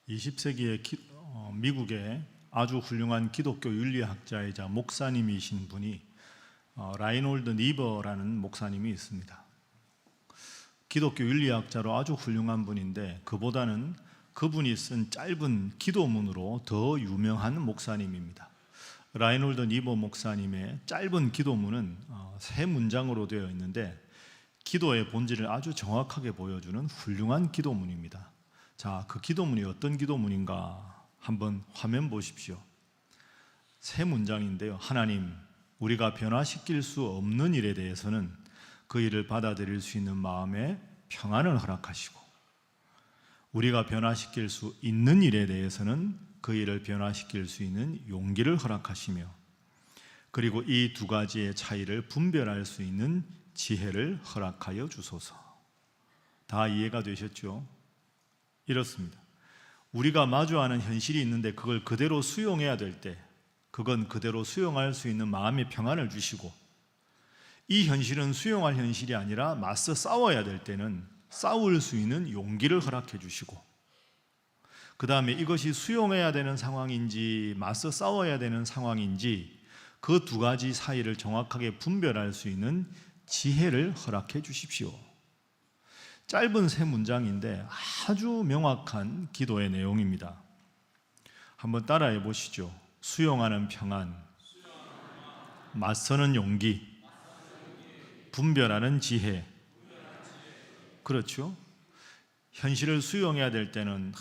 20세기의 미국의 아주 훌륭한 기독교 윤리학자이자 목사님이신 분이 라이놀드 니버라는 목사님이 있습니다. 기독교 윤리학자로 아주 훌륭한 분인데 그보다는 그분이 쓴 짧은 기도문으로 더 유명한 목사님입니다. 라이놀드 니버 목사님의 짧은 기도문은 3문장으로 되어 있는데 기도의 본질을 아주 정확하게 보여주는 훌륭한 기도문입니다. 자, 그 기도문이 어떤 기도문인가 한번 화면 보십시오. 3문장인데요. 하나님, 우리가 변화시킬 수 없는 일에 대해서는 그 일을 받아들일 수 있는 마음에 평안을 허락하시고, 우리가 변화시킬 수 있는 일에 대해서는 그 일을 변화시킬 수 있는 용기를 허락하시며, 그리고 이 두 가지의 차이를 분별할 수 있는 지혜를 허락하여 주소서. 다 이해가 되셨죠? 이렇습니다. 우리가 마주하는 현실이 있는데 그걸 그대로 수용해야 될 때, 그건 그대로 수용할 수 있는 마음의 평안을 주시고, 이 현실은 수용할 현실이 아니라 맞서 싸워야 될 때는 싸울 수 있는 용기를 허락해 주시고, 그 다음에 이것이 수용해야 되는 상황인지 맞서 싸워야 되는 상황인지 그 두 가지 사이를 정확하게 분별할 수 있는 지혜를 허락해 주십시오. 짧은 3문장인데 아주 명확한 기도의 내용입니다. 한번 따라해 보시죠. 수용하는 평안, 맞서는 용기, 분별하는 지혜. 그렇죠? 현실을 수용해야 될 때는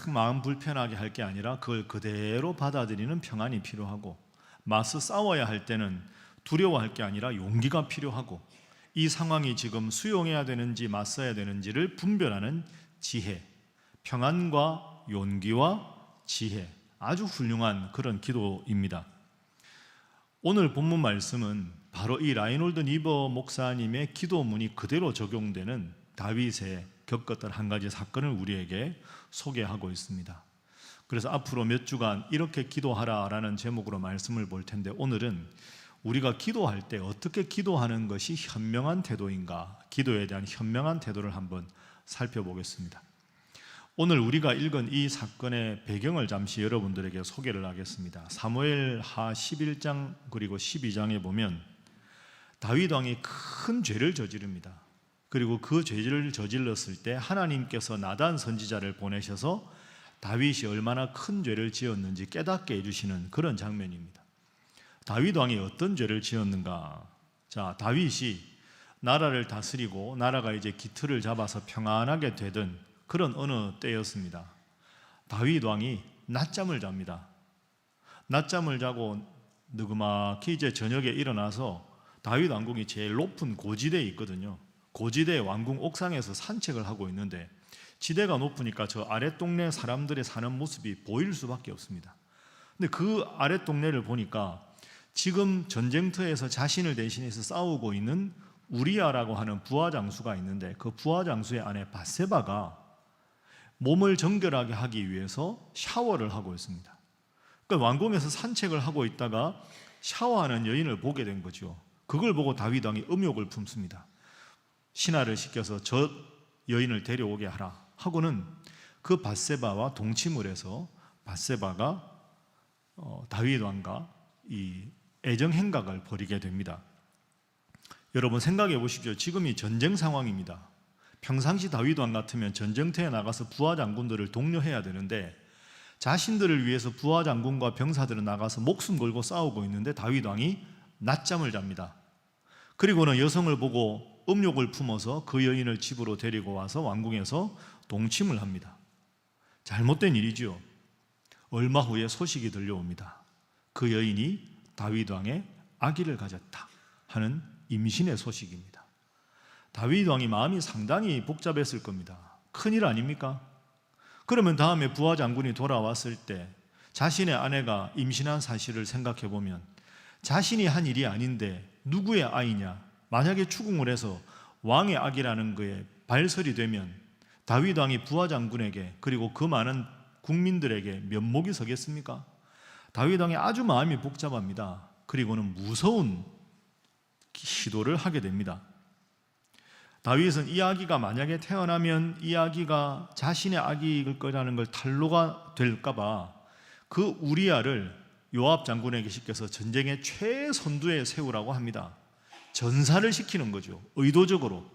마음 불편하게 할 게 아니라 그걸 그대로 받아들이는 평안이 필요하고, 맞서 싸워야 할 때는 두려워할 게 아니라 용기가 필요하고, 이 상황이 지금 수용해야 되는지 맞서야 되는지를 분별하는 지혜, 평안과 용기와 지혜, 아주 훌륭한 그런 기도입니다. 오늘 본문 말씀은 바로 이 라이놀드 니버 목사님의 기도문이 그대로 적용되는 다윗의 겪었던 한 가지 사건을 우리에게 소개하고 있습니다. 그래서 앞으로 몇 주간 이렇게 기도하라라는 제목으로 말씀을 볼 텐데, 오늘은 우리가 기도할 때 어떻게 기도하는 것이 현명한 태도인가, 기도에 대한 현명한 태도를 한번 살펴보겠습니다. 오늘 우리가 읽은 이 사건의 배경을 잠시 여러분들에게 소개를 하겠습니다. 사무엘하 11장 그리고 12장에 보면 다윗 왕이 큰 죄를 저지릅니다. 그리고 그 죄를 저질렀을 때 하나님께서 나단 선지자를 보내셔서 다윗이 얼마나 큰 죄를 지었는지 깨닫게 해주시는 그런 장면입니다. 다윗 왕이 어떤 죄를 지었는가? 자, 다윗이 나라를 다스리고 나라가 이제 기틀을 잡아서 평안하게 되던 그런 어느 때였습니다. 다윗 왕이 낮잠을 잡니다. 낮잠을 자고 느그막히 이제 저녁에 일어나서 다윗 왕궁이 제일 높은 고지대에 있거든요. 고지대 왕궁 옥상에서 산책을 하고 있는데, 지대가 높으니까 저 아랫 동네 사람들의 사는 모습이 보일 수밖에 없습니다. 근데 그 아랫 동네를 보니까 지금 전쟁터에서 자신을 대신해서 싸우고 있는 우리아라고 하는 부하 장수가 있는데, 그 부하 장수의 아내 밧세바가 몸을 정결하게 하기 위해서 샤워를 하고 있습니다. 그러니까 왕궁에서 산책을 하고 있다가 샤워하는 여인을 보게 된 거죠. 그걸 보고 다윗 왕이 음욕을 품습니다. 신하를 시켜서 저 여인을 데려오게 하라 하고는 그 밧세바와 동침을 해서 밧세바가 다윗 왕과 이 애정 행각을 벌이게 됩니다. 여러분 생각해 보십시오. 지금이 전쟁 상황입니다. 평상시 다윗 왕 같으면 전쟁터에 나가서 부하 장군들을 독려해야 되는데, 자신들을 위해서 부하 장군과 병사들은 나가서 목숨 걸고 싸우고 있는데 다윗 왕이 낮잠을 잡니다. 그리고는 여성을 보고 음욕을 품어서 그 여인을 집으로 데리고 와서 왕궁에서 동침을 합니다. 잘못된 일이죠. 얼마 후에 소식이 들려옵니다. 그 여인이 다윗 왕의 아기를 가졌다 하는 임신의 소식입니다. 다윗 왕이 마음이 상당히 복잡했을 겁니다. 큰일 아닙니까? 그러면 다음에 부하 장군이 돌아왔을 때 자신의 아내가 임신한 사실을 생각해 보면, 자신이 한 일이 아닌데 누구의 아이냐, 만약에 추궁을 해서 왕의 아기라는 거에 발설이 되면 다윗 왕이 부하 장군에게 그리고 그 많은 국민들에게 면목이 서겠습니까? 다윗 왕이 아주 마음이 복잡합니다. 그리고는 무서운 시도를 하게 됩니다. 다윗은 이 아기가 만약에 태어나면 이 아기가 자신의 아기일 거라는 걸 탄로가 될까봐 그 우리아를 요압 장군에게 시켜서 전쟁의 최선두에 세우라고 합니다. 전사를 시키는 거죠. 의도적으로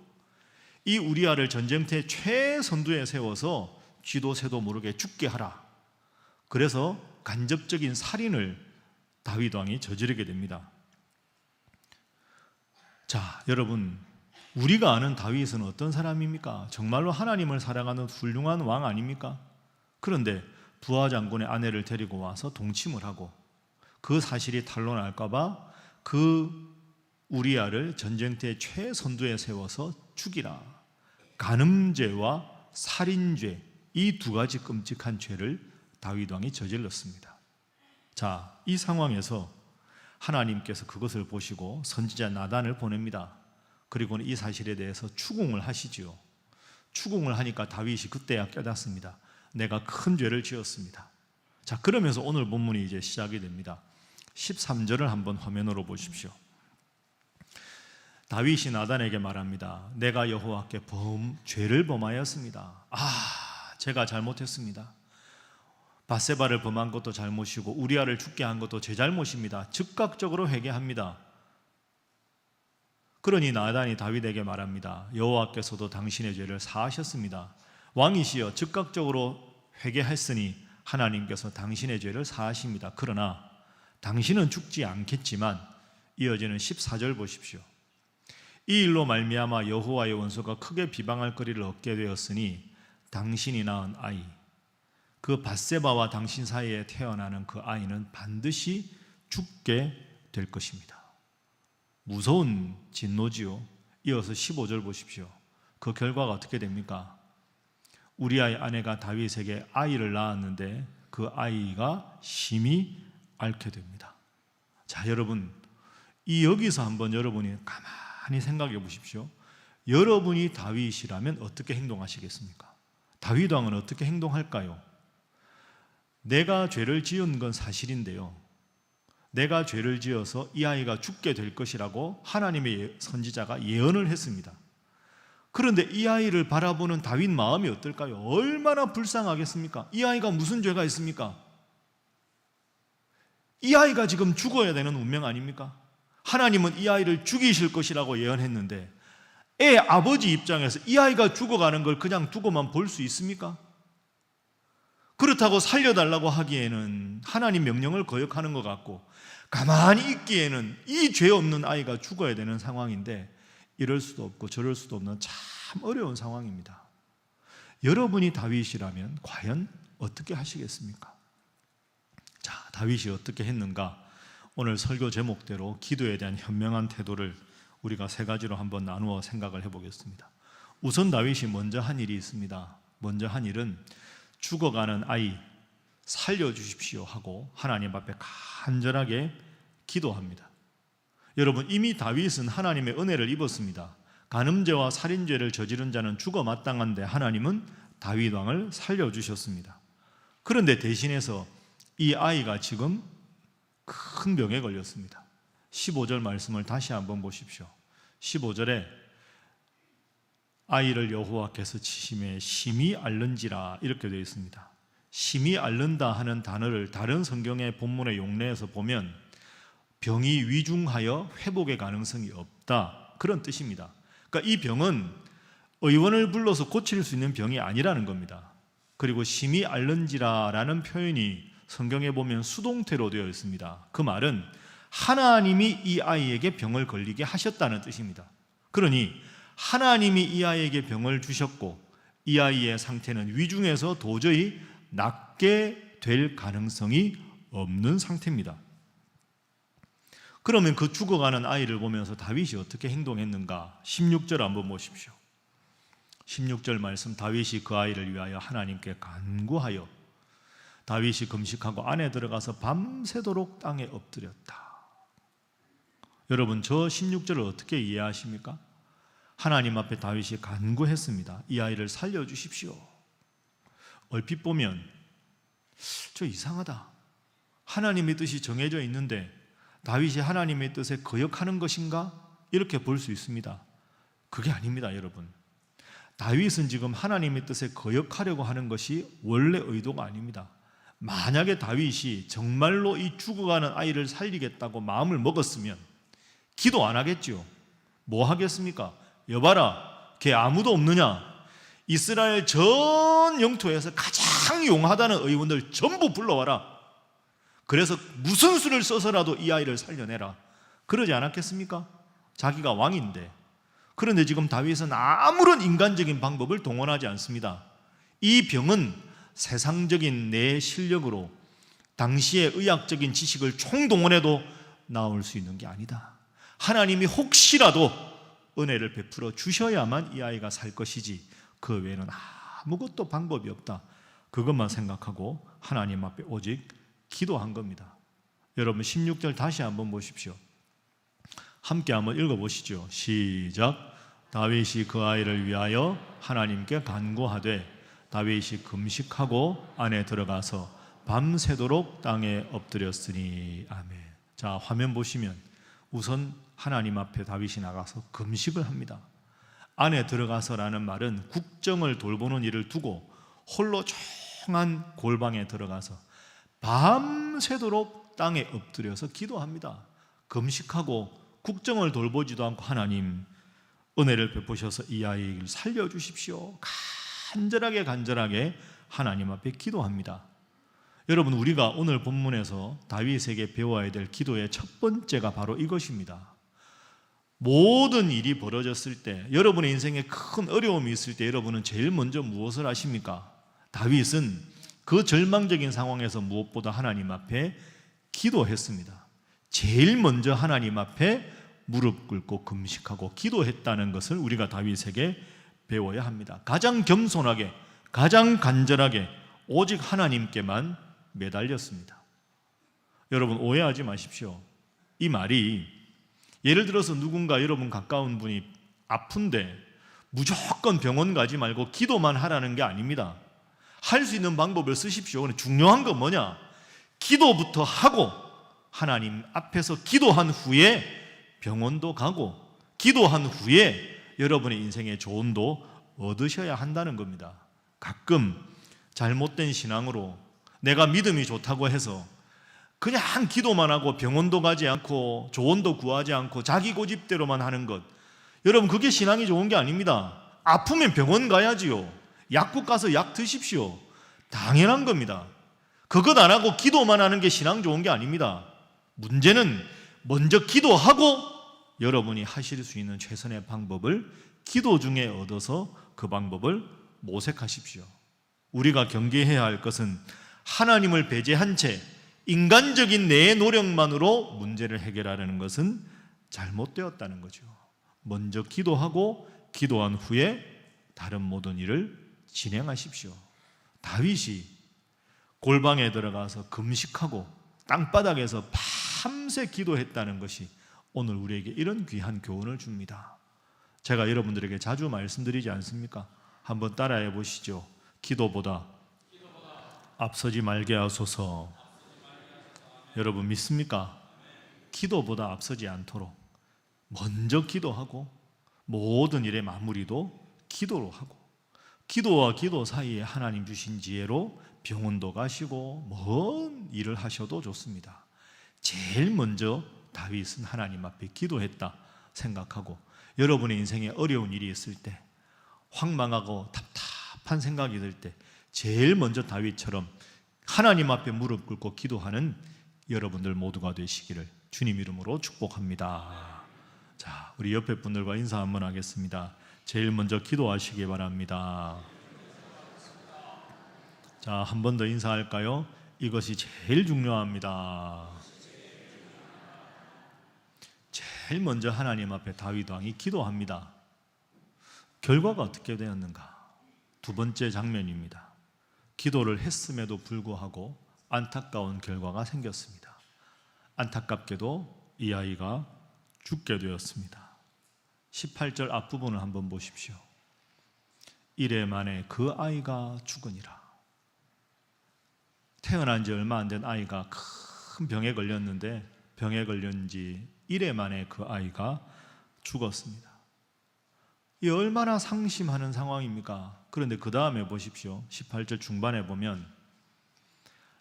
이 우리아를 전쟁터의 최선두에 세워서 쥐도 새도 모르게 죽게 하라. 그래서 간접적인 살인을 다윗 왕이 저지르게 됩니다. 자, 여러분, 우리가 아는 다윗은 어떤 사람입니까? 정말로 하나님을 사랑하는 훌륭한 왕 아닙니까? 그런데 부하 장군의 아내를 데리고 와서 동침을 하고 그 사실이 탄로날까봐 그 우리아를 전쟁터의 최선두에 세워서 죽이라. 간음죄와 살인죄, 이 두 가지 끔찍한 죄를 다윗 왕이 저질렀습니다. 자, 이 상황에서 하나님께서 그것을 보시고 선지자 나단을 보냅니다. 그리고는 이 사실에 대해서 추궁을 하시지요. 추궁을 하니까 다윗이 그때야 깨닫습니다. 내가 큰 죄를 지었습니다. 자, 그러면서 오늘 본문이 이제 시작이 됩니다. 13절을 한번 화면으로 보십시오. 다윗이 나단에게 말합니다. 내가 여호와께 죄를 범하였습니다. 제가 잘못했습니다. 밧세바를 범한 것도 잘못이고 우리아를 죽게 한 것도 제 잘못입니다. 즉각적으로 회개합니다. 그러니 나단이 다윗에게 말합니다. 여호와께서도 당신의 죄를 사하셨습니다. 왕이시여, 즉각적으로 회개했으니 하나님께서 당신의 죄를 사하십니다. 그러나 당신은 죽지 않겠지만, 이어지는 14절 보십시오. 이 일로 말미암아 여호와의 원수가 크게 비방할 거리를 얻게 되었으니 당신이 낳은 아이, 그 밧세바와 당신 사이에 태어나는 그 아이는 반드시 죽게 될 것입니다. 무서운 진노지요. 이어서 15절 보십시오. 그 결과가 어떻게 됩니까? 우리아의 아내가 다윗에게 아이를 낳았는데 그 아이가 심히 앓게 됩니다. 자, 여러분, 여기서 한번 여러분이 가만히 생각해 보십시오. 여러분이 다윗이라면 어떻게 행동하시겠습니까? 다윗 왕은 어떻게 행동할까요? 내가 죄를 지은 건 사실인데요, 내가 죄를 지어서 이 아이가 죽게 될 것이라고 하나님의 선지자가 예언을 했습니다. 그런데 이 아이를 바라보는 다윗 마음이 어떨까요? 얼마나 불쌍하겠습니까? 이 아이가 무슨 죄가 있습니까? 이 아이가 지금 죽어야 되는 운명 아닙니까? 하나님은 이 아이를 죽이실 것이라고 예언했는데 애 아버지 입장에서 이 아이가 죽어가는 걸 그냥 두고만 볼 수 있습니까? 그렇다고 살려달라고 하기에는 하나님 명령을 거역하는 것 같고, 가만히 있기에는 이 죄 없는 아이가 죽어야 되는 상황인데 이럴 수도 없고 저럴 수도 없는 참 어려운 상황입니다. 여러분이 다윗이라면 과연 어떻게 하시겠습니까? 자, 다윗이 어떻게 했는가? 오늘 설교 제목대로 기도에 대한 현명한 태도를 우리가 세 가지로 한번 나누어 생각을 해보겠습니다. 우선 다윗이 먼저 한 일이 있습니다. 먼저 한 일은 죽어가는 아이 살려주십시오 하고 하나님 앞에 간절하게 기도합니다. 여러분, 이미 다윗은 하나님의 은혜를 입었습니다. 간음죄와 살인죄를 저지른 자는 죽어 마땅한데 하나님은 다윗 왕을 살려주셨습니다. 그런데 대신해서 이 아이가 지금 큰 병에 걸렸습니다. 15절 말씀을 다시 한번 보십시오. 15절에 아이를 여호와께서 치심에 심히 앓는지라 이렇게 되어 있습니다. 심히 앓는다 하는 단어를 다른 성경의 본문의 용례에서 보면 병이 위중하여 회복의 가능성이 없다, 그런 뜻입니다. 그러니까 이 병은 의원을 불러서 고칠 수 있는 병이 아니라는 겁니다. 그리고 심히 앓는지라라는 표현이 성경에 보면 수동태로 되어 있습니다. 그 말은 하나님이 이 아이에게 병을 걸리게 하셨다는 뜻입니다. 그러니 하나님이 이 아이에게 병을 주셨고 이 아이의 상태는 위중해서 도저히 낫게 될 가능성이 없는 상태입니다. 그러면 그 죽어가는 아이를 보면서 다윗이 어떻게 행동했는가? 16절 한번 보십시오. 16절 말씀, 다윗이 그 아이를 위하여 하나님께 간구하여 다윗이 금식하고 안에 들어가서 밤새도록 땅에 엎드렸다. 여러분, 저 16절을 어떻게 이해하십니까? 하나님 앞에 다윗이 간구했습니다. 이 아이를 살려주십시오. 얼핏 보면 저 이상하다, 하나님의 뜻이 정해져 있는데 다윗이 하나님의 뜻에 거역하는 것인가? 이렇게 볼 수 있습니다. 그게 아닙니다, 여러분. 다윗은 지금 하나님의 뜻에 거역하려고 하는 것이 원래 의도가 아닙니다. 만약에 다윗이 정말로 이 죽어가는 아이를 살리겠다고 마음을 먹었으면 기도 안 하겠지요. 뭐 하겠습니까? 여봐라, 걔 아무도 없느냐? 이스라엘 전 영토에서 가장 용하다는 의원들 전부 불러와라. 그래서 무슨 수를 써서라도 이 아이를 살려내라. 그러지 않았겠습니까? 자기가 왕인데. 그런데 지금 다윗은 아무런 인간적인 방법을 동원하지 않습니다. 이 병은 세상적인 내 실력으로 당시의 의학적인 지식을 총동원해도 나올 수 있는 게 아니다. 하나님이 혹시라도 은혜를 베풀어 주셔야만 이 아이가 살 것이지 그 외에는 아무것도 방법이 없다. 그것만 생각하고 하나님 앞에 오직 기도한 겁니다. 여러분 16절 다시 한번 보십시오. 함께 한번 읽어보시죠. 시작. 다윗이 그 아이를 위하여 하나님께 간구하되 다윗이 금식하고 안에 들어가서 밤새도록 땅에 엎드렸으니. 아멘. 자, 화면 보시면 우선 하나님 앞에 다윗이 나가서 금식을 합니다. 안에 들어가서라는 말은 국정을 돌보는 일을 두고 홀로 조용한 골방에 들어가서 밤새도록 땅에 엎드려서 기도합니다. 금식하고 국정을 돌보지도 않고 하나님 은혜를 베푸셔서 이 아이를 살려주십시오. 간절하게 하나님 앞에 기도합니다. 여러분, 우리가 오늘 본문에서 다윗에게 배워야 될 기도의 첫 번째가 바로 이것입니다. 모든 일이 벌어졌을 때, 여러분의 인생에 큰 어려움이 있을 때 여러분은 제일 먼저 무엇을 하십니까? 다윗은 그 절망적인 상황에서 무엇보다 하나님 앞에 기도했습니다. 제일 먼저 하나님 앞에 무릎 꿇고 금식하고 기도했다는 것을 우리가 다윗에게 배워야 합니다. 가장 겸손하게, 가장 간절하게 오직 하나님께만 매달렸습니다. 여러분, 오해하지 마십시오. 이 말이 예를 들어서 누군가 여러분 가까운 분이 아픈데 무조건 병원 가지 말고 기도만 하라는 게 아닙니다. 할 수 있는 방법을 쓰십시오. 근데 중요한 건 뭐냐? 기도부터 하고 하나님 앞에서 기도한 후에 병원도 가고 기도한 후에 여러분의 인생의 조언도 얻으셔야 한다는 겁니다. 가끔 잘못된 신앙으로 내가 믿음이 좋다고 해서 그냥 기도만 하고 병원도 가지 않고 조언도 구하지 않고 자기 고집대로만 하는 것, 여러분 그게 신앙이 좋은 게 아닙니다. 아프면 병원 가야지요. 약국 가서 약 드십시오. 당연한 겁니다. 그것 안 하고 기도만 하는 게 신앙 좋은 게 아닙니다. 문제는 먼저 기도하고 여러분이 하실 수 있는 최선의 방법을 기도 중에 얻어서 그 방법을 모색하십시오. 우리가 경계해야 할 것은 하나님을 배제한 채 인간적인 내 노력만으로 문제를 해결하려는 것은 잘못되었다는 거죠. 먼저 기도하고 기도한 후에 다른 모든 일을 진행하십시오. 다윗이 골방에 들어가서 금식하고 땅바닥에서 밤새 기도했다는 것이 오늘 우리에게 이런 귀한 교훈을 줍니다. 제가 여러분들에게 자주 말씀드리지 않습니까? 한번 따라해 보시죠. 기도보다 앞서지 말게 하소서. 여러분 믿습니까? 기도보다 앞서지 않도록 먼저 기도하고 모든 일의 마무리도 기도로 하고, 기도와 기도 사이에 하나님 주신 지혜로 병원도 가시고 뭔 일을 하셔도 좋습니다. 제일 먼저 다윗은 하나님 앞에 기도했다 생각하고, 여러분의 인생에 어려운 일이 있을 때, 황망하고 답답한 생각이 들 때 제일 먼저 다윗처럼 하나님 앞에 무릎 꿇고 기도하는 여러분들 모두가 되시기를 주님 이름으로 축복합니다. 자, 우리 옆에 분들과 인사 한번 하겠습니다. 제일 먼저 기도하시기 바랍니다. 자, 한 번 더 인사할까요? 이것이 제일 중요합니다. 제일 먼저 하나님 앞에 다윗 왕이 기도합니다. 결과가 어떻게 되었는가? 두 번째 장면입니다. 기도를 했음에도 불구하고 안타까운 결과가 생겼습니다. 안타깝게도 이 아이가 죽게 되었습니다. 18절 앞부분을 한번 보십시오. 이래 만에 그 아이가 죽으니라. 태어난 지 얼마 안 된 아이가 큰 병에 걸렸는데 병에 걸린 지 이래 만에 그 아이가 죽었습니다. 이 얼마나 상심하는 상황입니까? 그런데 그 다음에 보십시오. 18절 중반에 보면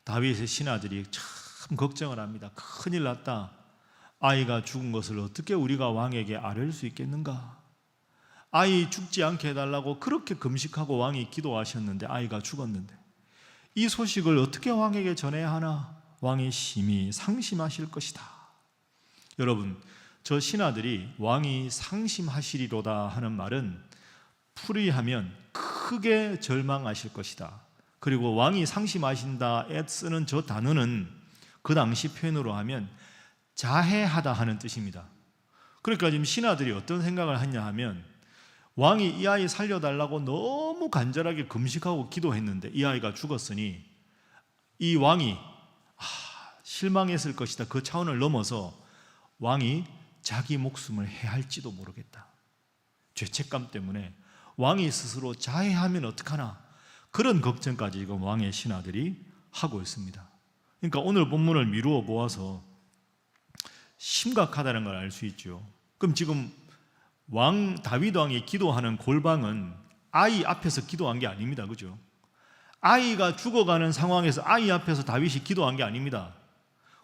다윗의 신하들이 참 걱정을 합니다. 큰일 났다. 아이가 죽은 것을 어떻게 우리가 왕에게 아뢰을 수 있겠는가? 아이 죽지 않게 해달라고 그렇게 금식하고 왕이 기도하셨는데 아이가 죽었는데 이 소식을 어떻게 왕에게 전해야 하나? 왕이 심히 상심하실 것이다. 여러분, 저 신하들이 왕이 상심하시리로다 하는 말은 풀이하면 크게 절망하실 것이다. 그리고 왕이 상심하신다에 쓰는 저 단어는 그 당시 표현으로 하면 자해하다 하는 뜻입니다. 그러니까 지금 신하들이 어떤 생각을 했냐 하면 왕이 이 아이 살려달라고 너무 간절하게 금식하고 기도했는데 이 아이가 죽었으니 이 왕이 실망했을 것이다. 그 차원을 넘어서 왕이 자기 목숨을 해할지도 모르겠다. 죄책감 때문에 왕이 스스로 자해하면 어떡하나, 그런 걱정까지 지금 왕의 신하들이 하고 있습니다. 그러니까 오늘 본문을 미루어 보아서 심각하다는 걸 알 수 있죠. 그럼 지금 다윗 왕이 기도하는 골방은 아이 앞에서 기도한 게 아닙니다. 그죠? 아이가 죽어가는 상황에서 아이 앞에서 다윗이 기도한 게 아닙니다.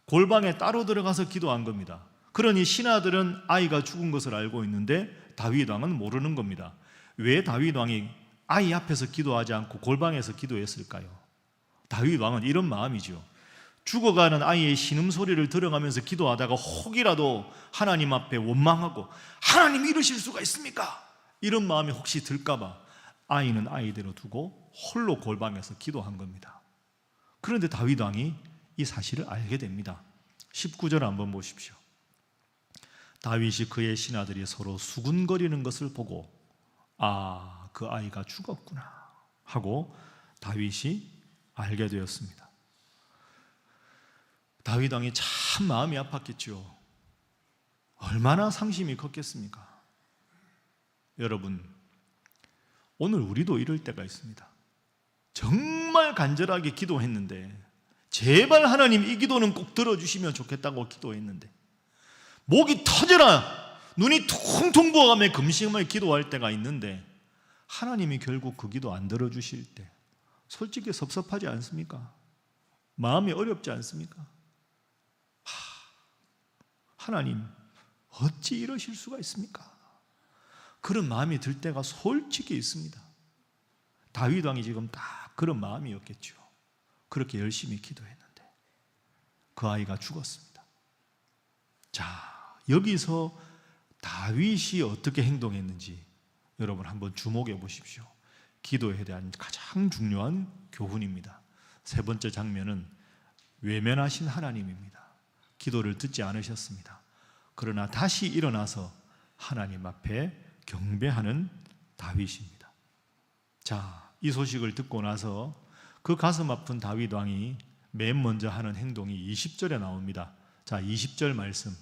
골방에 따로 들어가서 기도한 겁니다. 그러니 신하들은 아이가 죽은 것을 알고 있는데 다윗 왕은 모르는 겁니다. 왜 다윗 왕이 아이 앞에서 기도하지 않고 골방에서 기도했을까요? 다윗 왕은 이런 마음이죠. 죽어가는 아이의 신음소리를 들어가면서 기도하다가 혹이라도 하나님 앞에 원망하고 하나님 이러실 수가 있습니까? 이런 마음이 혹시 들까봐 아이는 아이대로 두고 홀로 골방에서 기도한 겁니다. 그런데 다윗 왕이 이 사실을 알게 됩니다. 19절 한번 보십시오. 다윗이 그의 신하들이 서로 수군거리는 것을 보고 그 아이가 죽었구나 하고 다윗이 알게 되었습니다. 다윗 왕이 참 마음이 아팠겠죠. 얼마나 상심이 컸겠습니까? 여러분, 오늘 우리도 이럴 때가 있습니다. 정말 간절하게 기도했는데 제발 하나님 이 기도는 꼭 들어주시면 좋겠다고 기도했는데 목이 터져라 눈이 퉁퉁 부어가며 금식하며 기도할 때가 있는데 하나님이 결국 그 기도 안 들어주실 때 솔직히 섭섭하지 않습니까? 마음이 어렵지 않습니까? 하나님 어찌 이러실 수가 있습니까? 그런 마음이 들 때가 솔직히 있습니다. 다윗 왕이 지금 딱 그런 마음이었겠죠. 그렇게 열심히 기도했는데 그 아이가 죽었습니다. 자, 여기서 다윗이 어떻게 행동했는지 여러분 한번 주목해 보십시오. 기도에 대한 가장 중요한 교훈입니다. 세 번째 장면은 외면하신 하나님입니다. 기도를 듣지 않으셨습니다. 그러나 다시 일어나서 하나님 앞에 경배하는 다윗입니다. 자, 이 소식을 듣고 나서 그 가슴 아픈 다윗 왕이 맨 먼저 하는 행동이 20절에 나옵니다. 자, 20절 말씀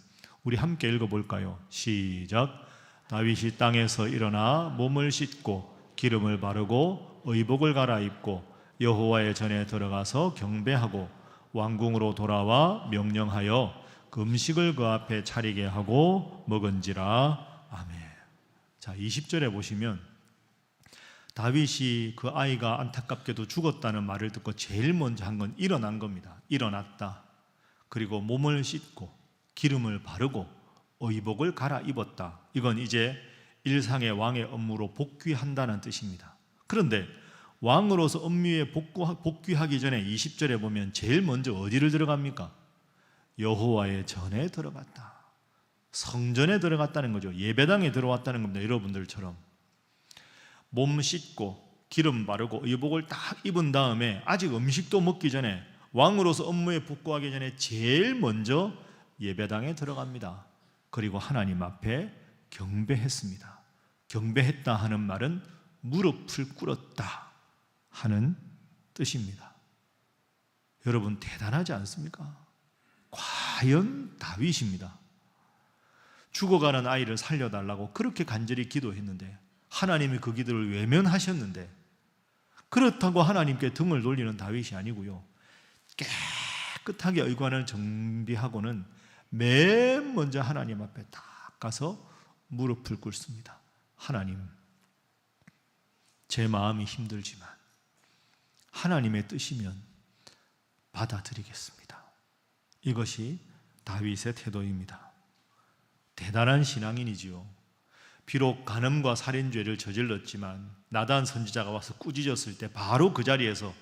우리 함께 읽어볼까요? 시작. 다윗이 땅에서 일어나 몸을 씻고 기름을 바르고 의복을 갈아입고 여호와의 전에 들어가서 경배하고 왕궁으로 돌아와 명령하여 음식을 그 앞에 차리게 하고 먹은지라. 아멘. 자, 20절에 보시면 다윗이 그 아이가 안타깝게도 죽었다는 말을 듣고 제일 먼저 한 건 일어난 겁니다. 일어났다. 그리고 몸을 씻고 기름을 바르고 의복을 갈아입었다. 이건 이제 일상의 왕의 업무로 복귀한다는 뜻입니다. 그런데 왕으로서 업무에 복귀하기 전에 20절에 보면 제일 먼저 어디를 들어갑니까? 여호와의 전에 들어갔다. 성전에 들어갔다는 거죠. 예배당에 들어왔다는 겁니다. 여러분들처럼 몸 씻고 기름 바르고 의복을 딱 입은 다음에 아직 음식도 먹기 전에 왕으로서 업무에 복귀하기 전에 제일 먼저 예배당에 들어갑니다. 그리고 하나님 앞에 경배했습니다. 경배했다 하는 말은 무릎을 꿇었다 하는 뜻입니다. 여러분 대단하지 않습니까? 과연 다윗입니다. 죽어가는 아이를 살려달라고 그렇게 간절히 기도했는데 하나님이 그 기도를 외면하셨는데 그렇다고 하나님께 등을 돌리는 다윗이 아니고요. 깨끗하게 의관을 정비하고는 맨 먼저 하나님 앞에 딱 가서 무릎을 꿇습니다. 하나님, 제 마음이 힘들지만 하나님의 뜻이면 받아들이겠습니다. 이것이 다윗의 태도입니다. 대단한 신앙인이지요. 비록 간음과 살인죄를 저질렀지만 나단 선지자가 와서 꾸짖었을 때 바로 그 자리에서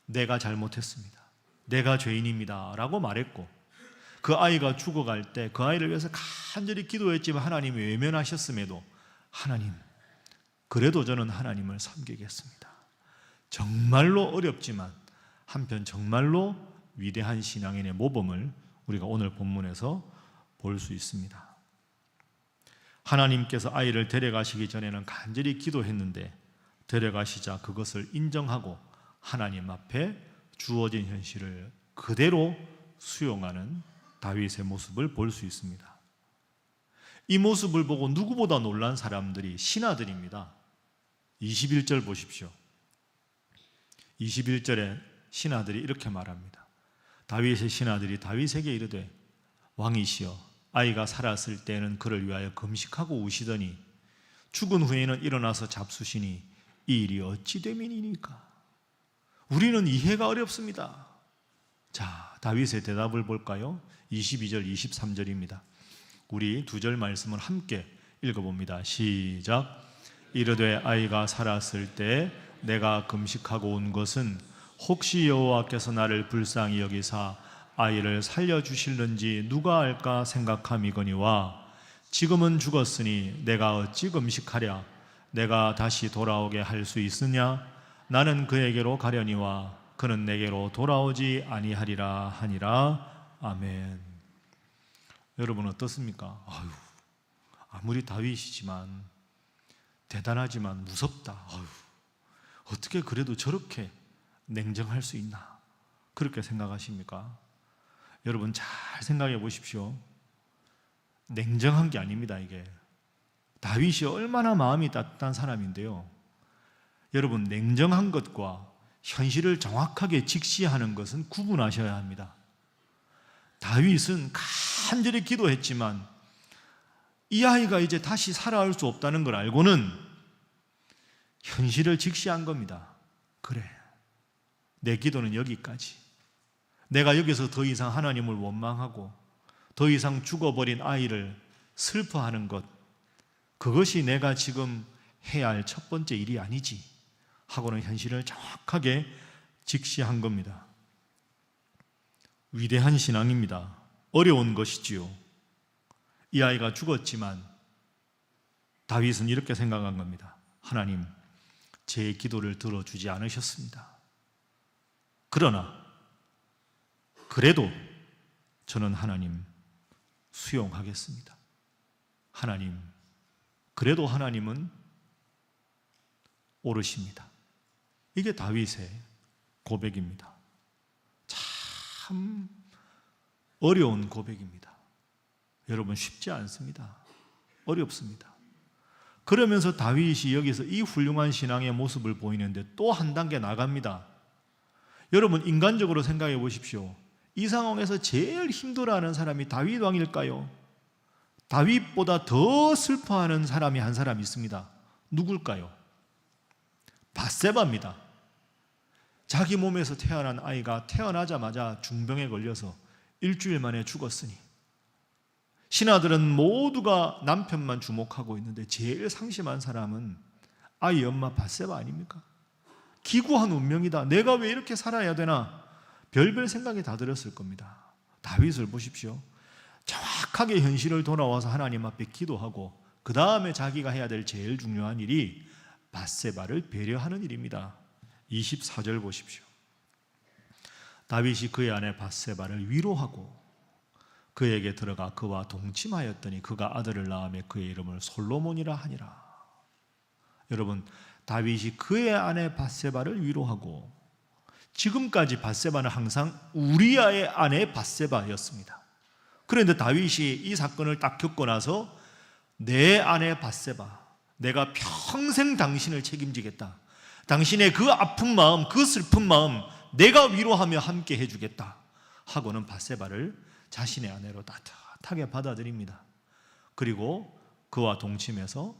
내가 잘못했습니다, 내가 죄인입니다 라고 말했고, 그 아이가 죽어갈 때 그 아이를 위해서 간절히 기도했지만 하나님이 외면하셨음에도 하나님, 그래도 저는 하나님을 섬기겠습니다. 정말로 어렵지만 한편 정말로 위대한 신앙인의 모범을 우리가 오늘 본문에서 볼 수 있습니다. 하나님께서 아이를 데려가시기 전에는 간절히 기도했는데 데려가시자 그것을 인정하고 하나님 앞에 주어진 현실을 그대로 수용하는 다윗의 모습을 볼 수 있습니다. 이 모습을 보고 누구보다 놀란 사람들이 신하들입니다. 21절 보십시오. 21절에 신하들이 이렇게 말합니다. 다윗의 신하들이 다윗에게 이르되 왕이시여, 아이가 살았을 때는 그를 위하여 금식하고 우시더니 죽은 후에는 일어나서 잡수시니 이 일이 어찌 됨이니까? 우리는 이해가 어렵습니다. 자, 다윗의 대답을 볼까요? 22절, 23절입니다. 우리 두 절 말씀을 함께 읽어봅니다. 시작. 이르되 아이가 살았을 때 내가 금식하고 온 것은 혹시 여호와께서 나를 불쌍히 여기사 아이를 살려주실는지 누가 알까 생각함이거니와 지금은 죽었으니 내가 어찌 금식하랴? 내가 다시 돌아오게 할 수 있으냐? 나는 그에게로 가려니와 그는 내게로 돌아오지 아니하리라 하니라. 아멘. 여러분 어떻습니까? 아무리 다윗이지만 대단하지만 무섭다. 어떻게 그래도 저렇게 냉정할 수 있나? 그렇게 생각하십니까? 여러분 잘 생각해 보십시오. 냉정한 게 아닙니다. 이게 다윗이 얼마나 마음이 따뜻한 사람인데요, 여러분 냉정한 것과 현실을 정확하게 직시하는 것은 구분하셔야 합니다. 다윗은 간절히 기도했지만 이 아이가 이제 다시 살아올 수 없다는 걸 알고는 현실을 직시한 겁니다. 그래, 내 기도는 여기까지. 내가 여기서 더 이상 하나님을 원망하고 더 이상 죽어버린 아이를 슬퍼하는 것, 그것이 내가 지금 해야 할 첫 번째 일이 아니지 하고는 현실을 정확하게 직시한 겁니다. 위대한 신앙입니다. 어려운 것이지요. 이 아이가 죽었지만 다윗은 이렇게 생각한 겁니다. 하나님, 제 기도를 들어주지 않으셨습니다. 그러나 그래도 저는 하나님 수용하겠습니다. 하나님, 그래도 하나님은 옳으십니다. 이게 다윗의 고백입니다. 참 어려운 고백입니다. 여러분 쉽지 않습니다. 어렵습니다. 그러면서 다윗이 여기서 이 훌륭한 신앙의 모습을 보이는데 또 한 단계 나갑니다. 여러분 인간적으로 생각해 보십시오. 이 상황에서 제일 힘들어하는 사람이 다윗 왕일까요? 다윗보다 더 슬퍼하는 사람이 한 사람 있습니다. 누굴까요? 밧세바입니다. 자기 몸에서 태어난 아이가 태어나자마자 중병에 걸려서 일주일 만에 죽었으니 신하들은 모두가 남편만 주목하고 있는데 제일 상심한 사람은 아이 엄마 밧세바 아닙니까? 기구한 운명이다. 내가 왜 이렇게 살아야 되나? 별별 생각이 다 들었을 겁니다. 다윗을 보십시오. 정확하게 현실을 돌아와서 하나님 앞에 기도하고 그 다음에 자기가 해야 될 제일 중요한 일이 밧세바를 배려하는 일입니다. 24절 보십시오. 다윗이 그의 아내 밧세바를 위로하고 그에게 들어가 그와 동침하였더니 그가 아들을 낳으며 그의 이름을 솔로몬이라 하니라. 여러분, 다윗이 그의 아내 밧세바를 위로하고, 지금까지 밧세바는 항상 우리아의 아내 밧세바였습니다. 그런데 다윗이 이 사건을 딱 겪고 나서 내 아내 밧세바, 내가 평생 당신을 책임지겠다. 당신의 그 아픈 마음, 그 슬픈 마음 내가 위로하며 함께 해주겠다 하고는 밧세바를 자신의 아내로 따뜻하게 받아들입니다. 그리고 그와 동침해서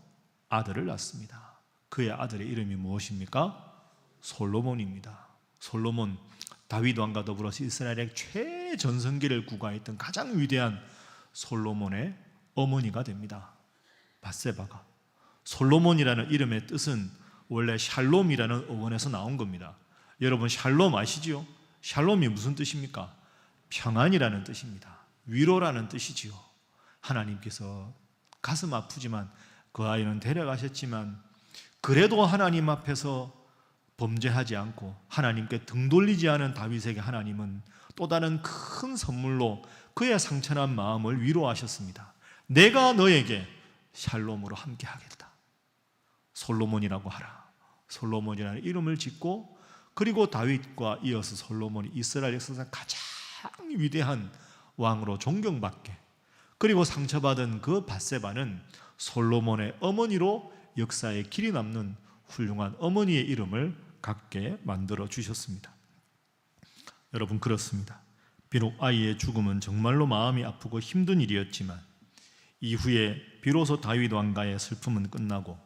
아들을 낳습니다. 그의 아들의 이름이 무엇입니까? 솔로몬입니다. 솔로몬, 다윗 왕과 더불어서 이스라엘의 최전성기를 구가했던 가장 위대한 솔로몬의 어머니가 됩니다. 밧세바가. 솔로몬이라는 이름의 뜻은 원래 샬롬이라는 어원에서 나온 겁니다. 여러분 샬롬 아시지요? 샬롬이 무슨 뜻입니까? 평안이라는 뜻입니다. 위로라는 뜻이지요. 하나님께서 가슴 아프지만 그 아이는 데려가셨지만 그래도 하나님 앞에서 범죄하지 않고 하나님께 등 돌리지 않은 다윗에게 하나님은 또 다른 큰 선물로 그의 상처난 마음을 위로하셨습니다. 내가 너에게 샬롬으로 함께 하겠다. 솔로몬이라고 하라. 솔로몬이라는 이름을 짓고 그리고 다윗과 이어서 솔로몬이 이스라엘 역사상 가장 위대한 왕으로 존경받게, 그리고 상처받은 그 밧세바는 솔로몬의 어머니로 역사에 길이 남는 훌륭한 어머니의 이름을 갖게 만들어 주셨습니다. 여러분 그렇습니다. 비록 아이의 죽음은 정말로 마음이 아프고 힘든 일이었지만 이후에 비로소 다윗 왕가의 슬픔은 끝나고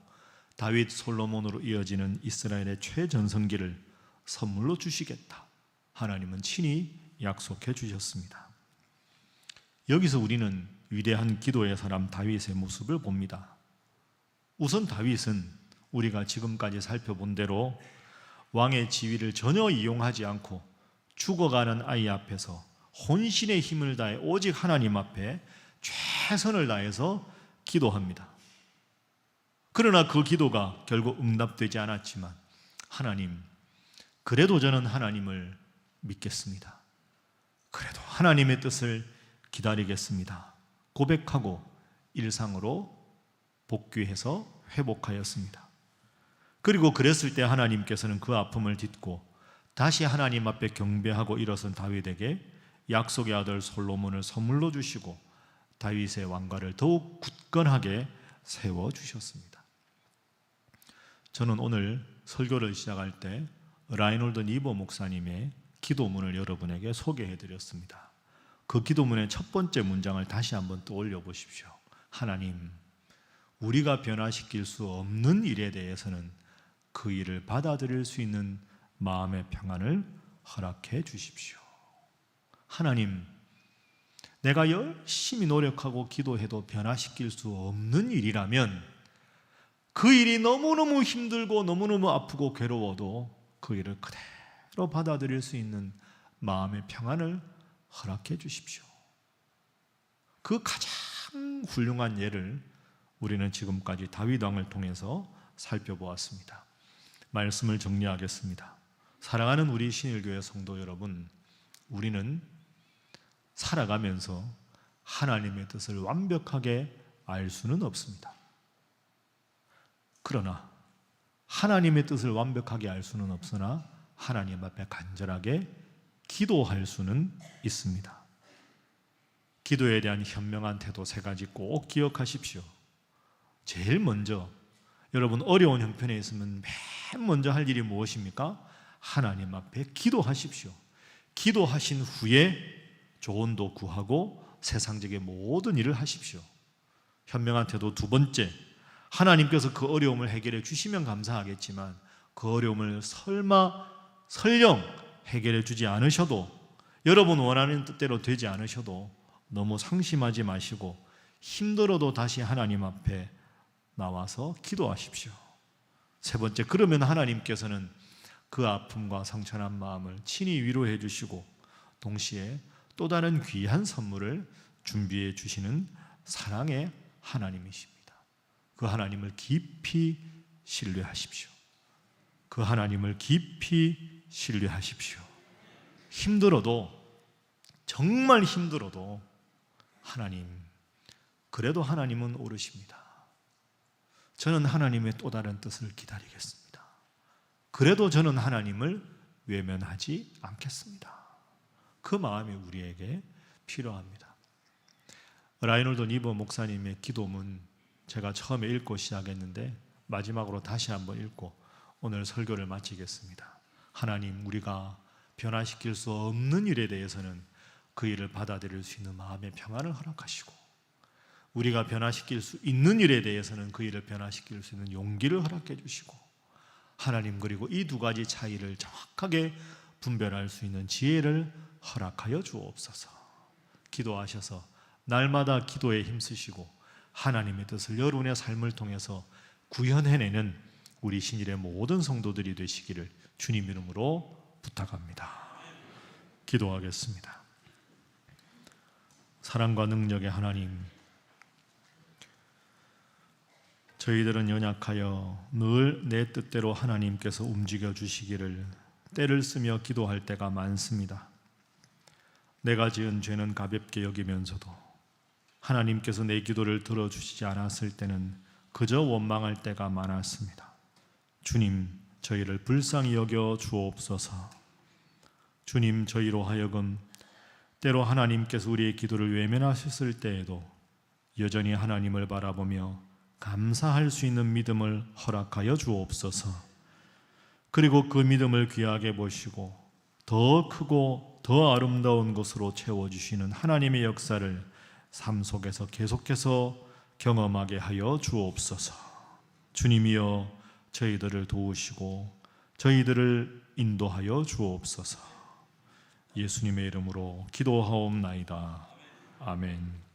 다윗 솔로몬으로 이어지는 이스라엘의 최전성기를 선물로 주시겠다. 하나님은 친히 약속해 주셨습니다. 여기서 우리는 위대한 기도의 사람 다윗의 모습을 봅니다. 우선 다윗은 우리가 지금까지 살펴본 대로 왕의 지위를 전혀 이용하지 않고 죽어가는 아이 앞에서 혼신의 힘을 다해 오직 하나님 앞에 최선을 다해서 기도합니다. 그러나 그 기도가 결국 응답되지 않았지만 하나님, 그래도 저는 하나님을 믿겠습니다. 그래도 하나님의 뜻을 기다리겠습니다. 고백하고 일상으로 복귀해서 회복하였습니다. 그리고 그랬을 때 하나님께서는 그 아픔을 딛고 다시 하나님 앞에 경배하고 일어선 다윗에게 약속의 아들 솔로몬을 선물로 주시고 다윗의 왕가를 더욱 굳건하게 세워주셨습니다. 저는 오늘 설교를 시작할 때 라이놀드 니버 목사님의 기도문을 여러분에게 소개해드렸습니다. 그 기도문의 첫 번째 문장을 다시 한번 떠올려 보십시오. 하나님, 우리가 변화시킬 수 없는 일에 대해서는 그 일을 받아들일 수 있는 마음의 평안을 허락해 주십시오. 하나님, 내가 열심히 노력하고 기도해도 변화시킬 수 없는 일이라면 그 일이 너무너무 힘들고 너무너무 아프고 괴로워도 그 일을 그대로 받아들일 수 있는 마음의 평안을 허락해 주십시오. 그 가장 훌륭한 예를 우리는 지금까지 다윗 왕을 통해서 살펴보았습니다. 말씀을 정리하겠습니다. 사랑하는 우리 신일교회 성도 여러분, 우리는 살아가면서 하나님의 뜻을 완벽하게 알 수는 없습니다. 그러나 하나님의 뜻을 완벽하게 알 수는 없으나 하나님 앞에 간절하게 기도할 수는 있습니다. 기도에 대한 현명한 태도 세 가지 꼭 기억하십시오. 제일 먼저 여러분 어려운 형편에 있으면 맨 먼저 할 일이 무엇입니까? 하나님 앞에 기도하십시오. 기도하신 후에 조언도 구하고 세상적인 모든 일을 하십시오. 현명한 태도 두 번째, 하나님께서 그 어려움을 해결해 주시면 감사하겠지만 그 어려움을 설령 해결해 주지 않으셔도, 여러분 원하는 뜻대로 되지 않으셔도 너무 상심하지 마시고 힘들어도 다시 하나님 앞에 나와서 기도하십시오. 세 번째, 그러면 하나님께서는 그 아픔과 상처난 마음을 친히 위로해 주시고 동시에 또 다른 귀한 선물을 준비해 주시는 사랑의 하나님이십니다. 그 하나님을 깊이 신뢰하십시오. 그 하나님을 깊이 신뢰하십시오. 힘들어도, 정말 힘들어도 하나님, 그래도 하나님은 오르십니다. 저는 하나님의 또 다른 뜻을 기다리겠습니다. 그래도 저는 하나님을 외면하지 않겠습니다. 그 마음이 우리에게 필요합니다. 라이놀드 니버 목사님의 기도문 제가 처음에 읽고 시작했는데 마지막으로 다시 한번 읽고 오늘 설교를 마치겠습니다. 하나님, 우리가 변화시킬 수 없는 일에 대해서는 그 일을 받아들일 수 있는 마음의 평안을 허락하시고 우리가 변화시킬 수 있는 일에 대해서는 그 일을 변화시킬 수 있는 용기를 허락해 주시고, 하나님 그리고 이 두 가지 차이를 정확하게 분별할 수 있는 지혜를 허락하여 주옵소서. 기도하셔서 날마다 기도에 힘쓰시고 하나님의 뜻을 여러분의 삶을 통해서 구현해내는 우리 신일의 모든 성도들이 되시기를 주님 이름으로 부탁합니다. 기도하겠습니다. 사랑과 능력의 하나님, 저희들은 연약하여 늘 내 뜻대로 하나님께서 움직여 주시기를 때를 쓰며 기도할 때가 많습니다. 내가 지은 죄는 가볍게 여기면서도 하나님께서 내 기도를 들어주시지 않았을 때는 그저 원망할 때가 많았습니다. 주님, 저희를 불쌍히 여겨 주옵소서. 주님, 저희로 하여금 때로 하나님께서 우리의 기도를 외면하셨을 때에도 여전히 하나님을 바라보며 감사할 수 있는 믿음을 허락하여 주옵소서. 그리고 그 믿음을 귀하게 보시고 더 크고 더 아름다운 것으로 채워주시는 하나님의 역사를 삶 속에서 계속해서 경험하게 하여 주옵소서. 주님이여, 저희들을 도우시고 저희들을 인도하여 주옵소서. 예수님의 이름으로 기도하옵나이다. 아멘.